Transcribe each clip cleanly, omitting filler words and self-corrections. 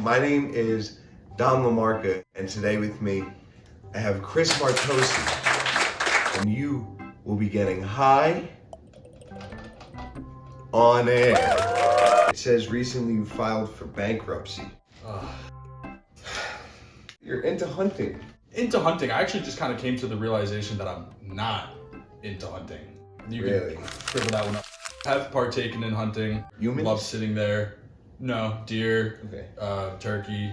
My name is Dom LaMarca, and today with me, I have Chris Martocci, and you will be getting high on air. It says recently you filed for bankruptcy. You're into hunting. Into hunting. I actually just kind of came to the realization that I'm not into hunting. You Really? can scribble that one up. Have partaken in hunting. Humans? Love sitting there. No, deer, Okay. turkey,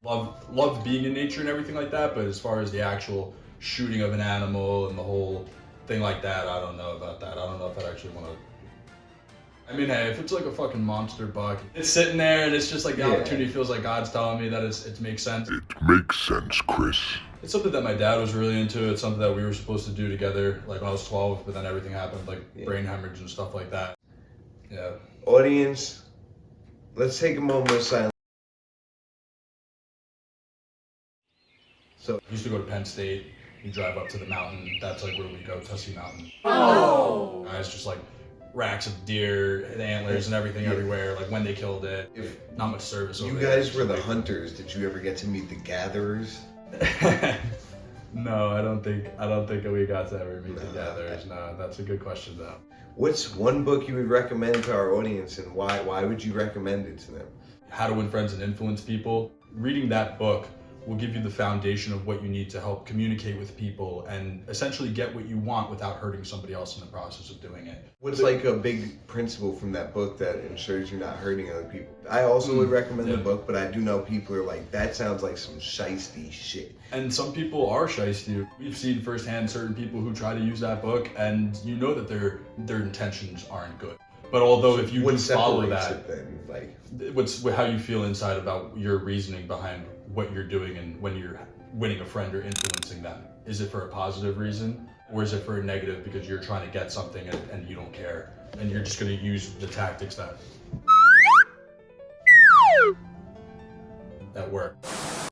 love being in nature and everything like that, but as far as the actual shooting of an animal and the whole thing like that, I don't know about that. I don't know if I'd actually want to. I mean, hey, if it's like a fucking monster buck, it's sitting there and it's just like the opportunity feels like God's telling me that it makes sense. It makes sense, Chris. It's something that my dad was really into. It's something that we were supposed to do together, like when I was 12, but then everything happened, like brain hemorrhage and stuff like that. Yeah. Audience, let's take a moment of silence. So, I used to go to Penn State. You drive up to the mountain. That's like where we go, Tuskegee Mountain. Oh! It's just like racks of deer and antlers and everything everywhere, like when they killed it. Not much service over you there. guys were the hunters. Did you ever get to meet the gatherers? No, I don't think we got to ever meet the gatherers. No, that's a good question though. What's one book you would recommend to our audience, and why? Why would you recommend it to them? How to Win Friends and Influence People. Reading that book will give you the foundation of what you need to help communicate with people and essentially get what you want without hurting somebody else in the process of doing it. What's like a big principle from that book that ensures you're not hurting other people? I also would recommend the book, but I do know people are like, that sounds like some shiesty shit. And some people are shiesty. We've seen firsthand certain people who try to use that book, and you know that their intentions aren't good. But although if you do follow that, then, like, what's how you feel inside about your reasoning behind what you're doing and when you're winning a friend or influencing them. Is it for a positive reason, or is it for a negative because you're trying to get something and you don't care and you're just going to use the tactics that work?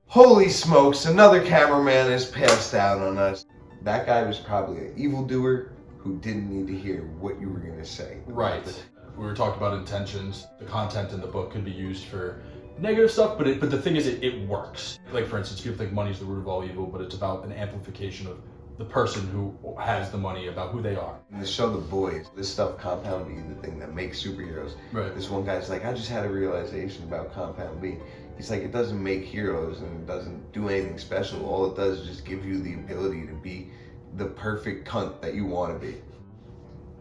Holy smokes, another cameraman has passed out on us. That guy was probably an evildoer who didn't need to hear what you were going to say. Right. We were talking about intentions. The content in the book could be used for negative stuff, but the thing is, it works. Like, for instance, people think money is the root of all evil, but it's about an amplification of the person who has the money, about who they are. In the show The Boys, this stuff Compound B, the thing that makes superheroes. Right. This one guy's like, I just had a realization about Compound B. He's like, it doesn't make heroes and it doesn't do anything special. All it does is just give you the ability to be the perfect cunt that you want to be.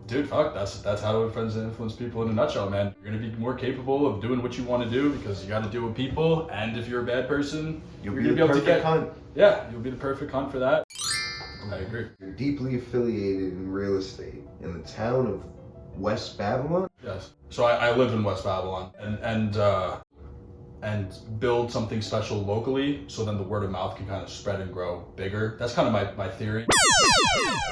Dude, fuck, that's how to win friends and influence people in a nutshell, man. You're gonna be more capable of doing what you want to do because you got to deal with people, and if you're a bad person, You'll you're be gonna the be able to perfect cunt. Yeah, you'll be the perfect cunt for that. I agree. You're deeply affiliated in real estate in the town of West Babylon. Yes. So I live in West Babylon and build something special locally, so then the word of mouth can kind of spread and grow bigger. That's kind of my theory.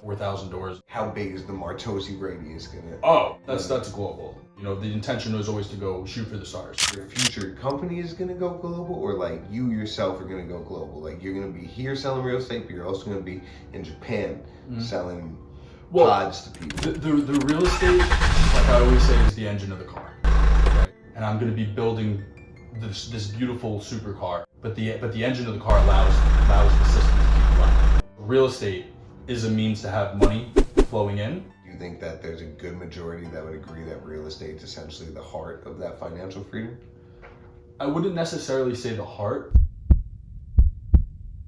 4,000 doors. How big is the Martocci radius gonna? Oh, that's global. You know, the intention is always to go shoot for the stars. Your future company is gonna go global, or like you yourself are gonna go global? Like you're gonna be here selling real estate, but you're also gonna be in Japan selling pods to people. The real estate, like I always say, is the engine of the car. Right? And I'm gonna be building this beautiful supercar, but the engine of the car allows the system to keep running. Real estate is a means to have money flowing in. Do you think that there's a good majority that would agree that real estate is essentially the heart of that financial freedom? I wouldn't necessarily say the heart.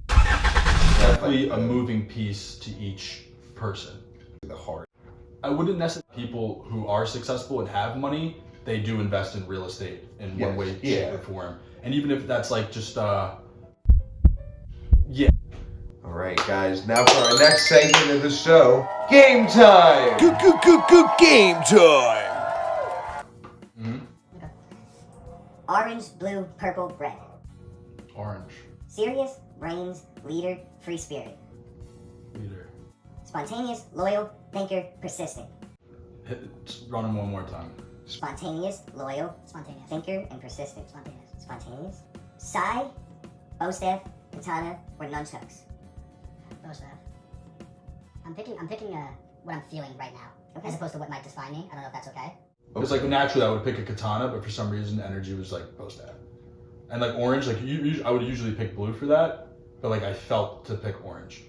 Definitely a moving piece to each person. The heart. I wouldn't necessarily. People who are successful and have money, they do invest in real estate in one way, shape, or form. And even if that's like just All right, guys. Now for our next segment of the show, game time. Game time. Orange, blue, purple, red. Orange. Serious, brains, leader, free spirit. Leader. Spontaneous, loyal, thinker, persistent. Run them one more time. Spontaneous, loyal, thinker, and persistent. Spontaneous. Sai, bow staff, katana, or nunchucks. Bow staff. I'm picking what I'm feeling right now, as opposed to what might define me. I don't know if that's okay. Because like naturally I would pick a katana, but for some reason energy was like bow staff. And like orange, like I would usually pick blue for that, but like I felt to pick orange.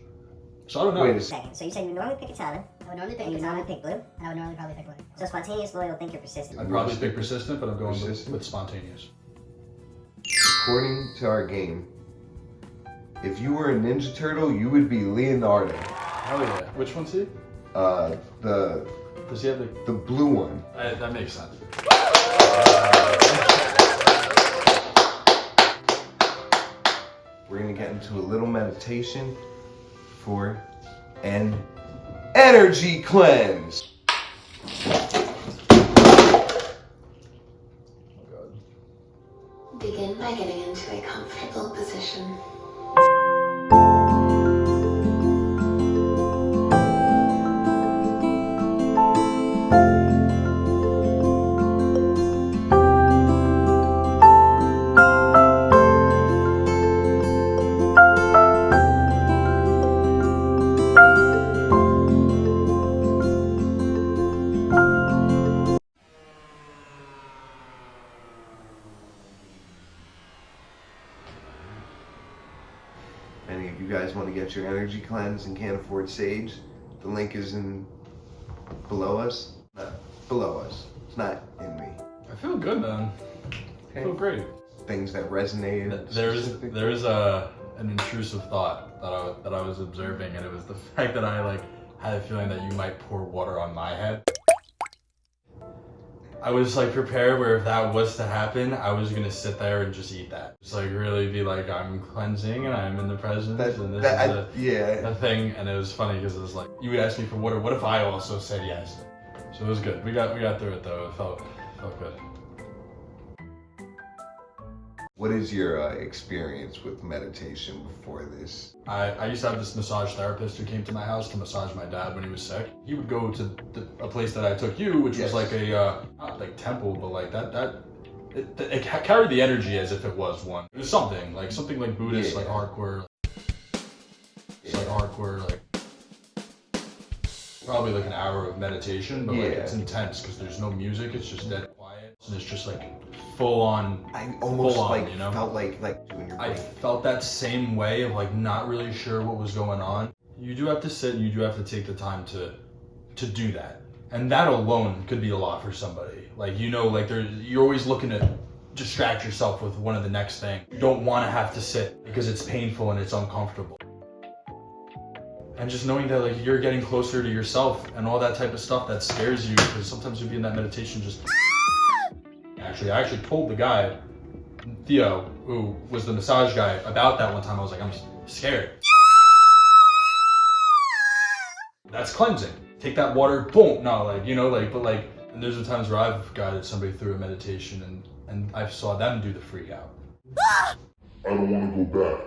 So I don't know. Wait a Second. So you said you normally pick Katana, I would normally pick and you Katana, normally pick blue. and I would normally probably pick blue. So spontaneous, loyal, think you're persistent. I'd probably pick persistent, but I'm going Persistent? with spontaneous. According to our game, if you were a Ninja Turtle, you would be Leonardo. Oh yeah. Which one's he? The Does he have the blue one. that makes sense. We're gonna get into a little meditation for an energy cleanse. Begin by getting into a comfortable position. Any of you guys want to get your energy cleanse and can't afford sage? The link is in below us. Not below us. It's not in me. I feel good, man. I feel great. Things that resonated. There's an intrusive thought that I was observing, and it was the fact that I like had a feeling that you might pour water on my head. I was like prepared where if that was to happen, I was gonna sit there and just eat that. Just like really be like, I'm cleansing and I'm in the presence and this is a thing. And it was funny because it was like, you would ask me for water, what if I also said yes? So it was good. We got through it though. It felt good. What is your experience with meditation before this? I used to have this massage therapist who came to my house to massage my dad when he was sick. He would go to a place that I took you, which was like a not like temple, but like it carried the energy as if it was one. It was something like Buddhist, like hardcore. It's like hardcore, like probably like an hour of meditation, but like it's intense because there's no music. It's just dead quiet, and it's just like full on. I almost full on, like you know? felt like doing your I brain. felt that same way of like not really sure what was going on. You do have to sit and you do have to take the time to do that. And that alone could be a lot for somebody. Like, you know, like you're always looking to distract yourself with one of the next thing. You don't want to have to sit because it's painful and it's uncomfortable. And just knowing that like you're getting closer to yourself and all that type of stuff that scares you, because sometimes you'll be in that meditation just I actually told the guy, Theo, who was the massage guy, about that one time. I was like, I'm scared. That's cleansing. Take that water, boom. No, like, you know, like, but like, and there's the times where I've guided somebody through a meditation and I saw them do the freak out. I don't want to go back.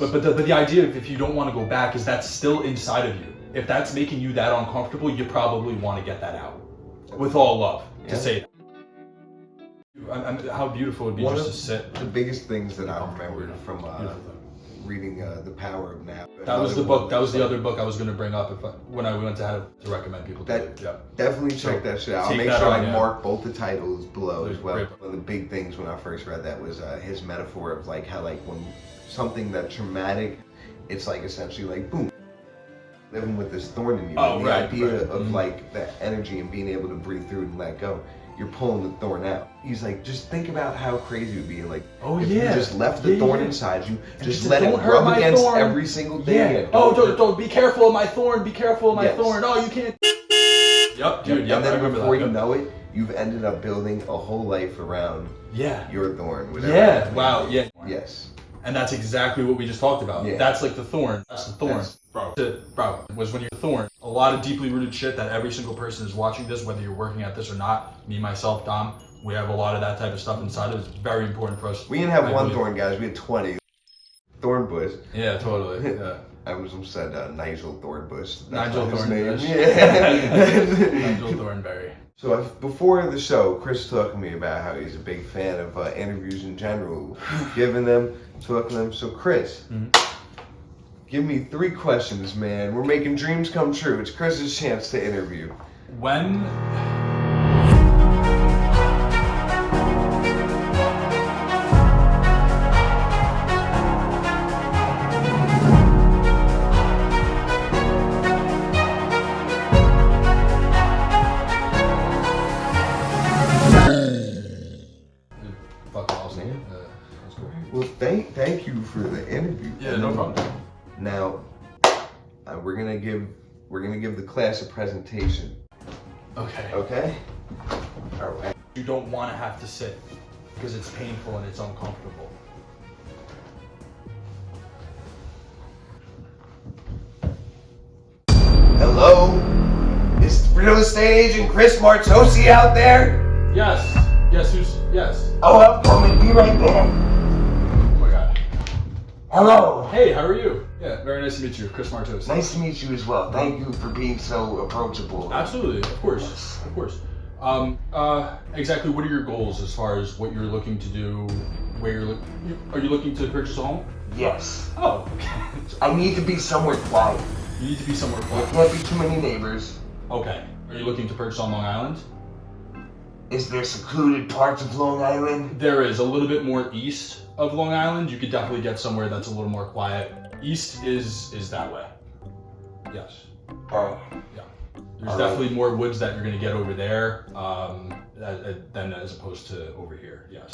But the idea of if you don't want to go back is that's still inside of you. If that's making you that uncomfortable, you probably want to get that out. With all love, to say that. How beautiful it would be just to sit. The biggest things that I remembered from reading The Power of Now. That was the book. That was the other book I was going to bring up when I went to recommend people to read. Yeah. Definitely check that shit out. I'll make sure I mark both the titles below as well. One of the big things when I first read that was his metaphor of like how like when something that's traumatic, it's like essentially like boom, living with this thorn in you. And the idea of like that energy and being able to breathe through it and let go. You're pulling the thorn out. He's like, just think about how crazy it would be. Like, if you just left the thorn inside you, just let it rub against every single day. Don't be careful of my thorn. Be careful of my thorn. Oh, you can't. Yep, dude. Yep, and then before you know it, you've ended up building a whole life around your thorn. Wow. Yeah. Yes. And that's exactly what we just talked about. Yeah. That's like the thorn. That's the thorn. Bro, was when you're thorn. A lot of deeply rooted shit that every single person is watching this, whether you're working at this or not. Me, myself, Dom, we have a lot of that type of stuff inside of it. It's very important for us. We didn't have one thorn, guys. We had 20. Thorn bush. Yeah, totally. Yeah. I was said Nigel Thornbush. Nigel Thornbush. Yeah. Nigel Thornberry. So before the show, Chris talked to me about how he's a big fan of interviews in general, giving them, talking them. So Chris, give me 3 questions, man. We're making dreams come true. It's Chris's chance to interview. When That's cool. Well, thank you for the interview. Yeah, no problem. Now, we're gonna give the class a presentation. Okay. Okay. All right. You don't want to have to sit because it's painful and it's uncomfortable. Hello? Is real estate agent Chris Martocci out there? Yes. Yes. Oh, I'm coming. Be right back. Oh my God. Hello. Hey, how are you? Yeah, very nice to meet you, Chris Martocci. Nice to meet you as well. Thank you for being so approachable. Absolutely, of course. Exactly what are your goals as far as what you're looking to do? Where are you looking to purchase a home? Yes. Oh, okay. I need to be somewhere quiet. You need to be somewhere There quiet. can't be too many neighbors. Okay. Are you looking to purchase on Long Island? Is there secluded parts of Long Island? There is a little bit more east of Long Island. You could definitely get somewhere that's a little more quiet. East is that way. Yes. Oh. Yeah. There's definitely more woods that you're gonna get over there than as opposed to over here. Yes.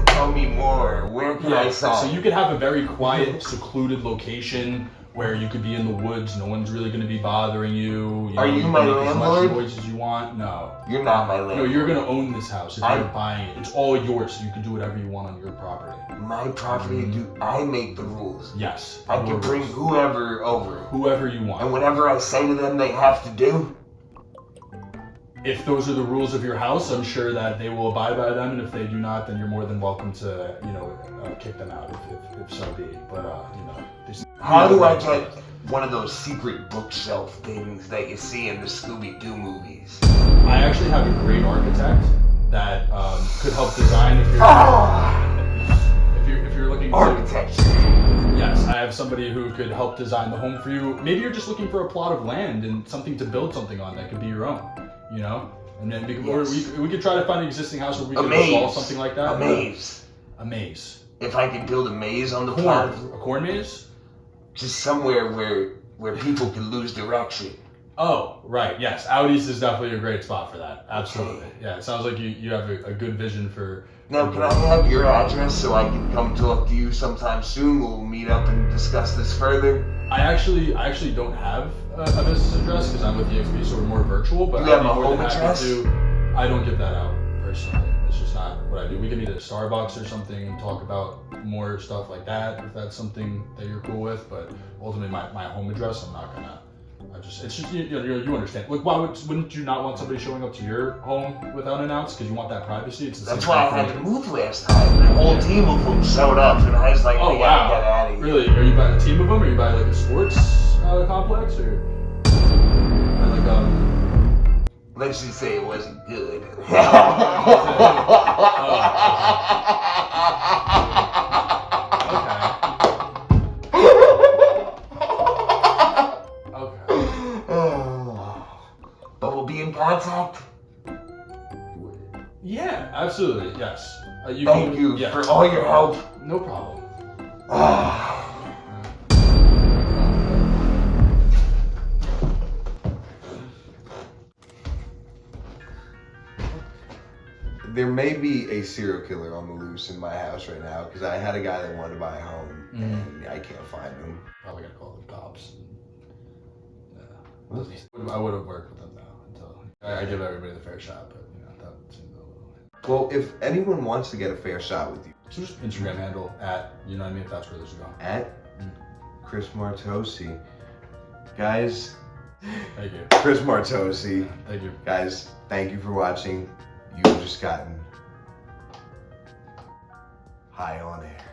Tell me more. Where can I sign? So you could have a very quiet, secluded location where you could be in the woods. No one's really going to be bothering you. Are you can my make as landlord? much noise as you want. No. You're not my landlord. No, you're going to own this house if you're buying it. It's all yours, so you can do whatever you want on your property. My property, do I make the rules? Yes. I can bring whoever over. Whoever you want. And whatever I say to them, they have to do? If those are the rules of your house, I'm sure that they will abide by them, and if they do not, then you're more than welcome to, kick them out if so be. But, How do I get one of those secret bookshelf things that you see in the Scooby-Doo movies? I actually have a great architect that could help design if you're looking to architecture. Yes, I have somebody who could help design the home for you. Maybe you're just looking for a plot of land and something to build something on that could be your own, And then we could try to find an existing house where we could install something like that. A maze. A maze. If I could build a maze on the plot. A corn maze? Just somewhere where people can lose direction. Oh, right. Yes, Audi's is definitely a great spot for that. Absolutely. Okay. Yeah, it sounds like you have a good vision for. Now, can I have your address so I can come talk to you sometime soon? We'll meet up and discuss this further. I actually don't have a business address because I'm with EXP, so we're more virtual. But you have a home address? I don't give that out personally. It's just not what I do. We can meet at Starbucks or something and talk about more stuff like that if that's something that you're cool with. But ultimately, my home address, I'm not gonna. It's just you understand. Like, wouldn't you not want somebody showing up to your home without an ounce because you want that privacy? That's why I had to move last time. The whole team of them showed up, and I was like, "Oh wow, get out of here!" Really? Are you buying a team of them? Or are you buying like a sports complex, or like Let's just say it wasn't good. But we'll be in contact? Yeah, absolutely, yes. Thank you for all your help. No problem. There may be a serial killer on the loose in my house right now because I had a guy that wanted to buy a home and I can't find him. Probably gotta call the cops. I would have worked with them though until I give everybody the fair shot, but that seems a little. Well, if anyone wants to get a fair shot with you, so just Instagram handle at if that's where this is going. At Chris Martocci, guys. Thank you, Chris Martocci. Thank you, guys. Thank you for watching. You've just gotten high on air.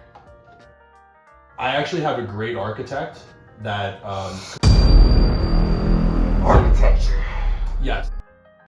I actually have a great architect that. Architecture. Yes.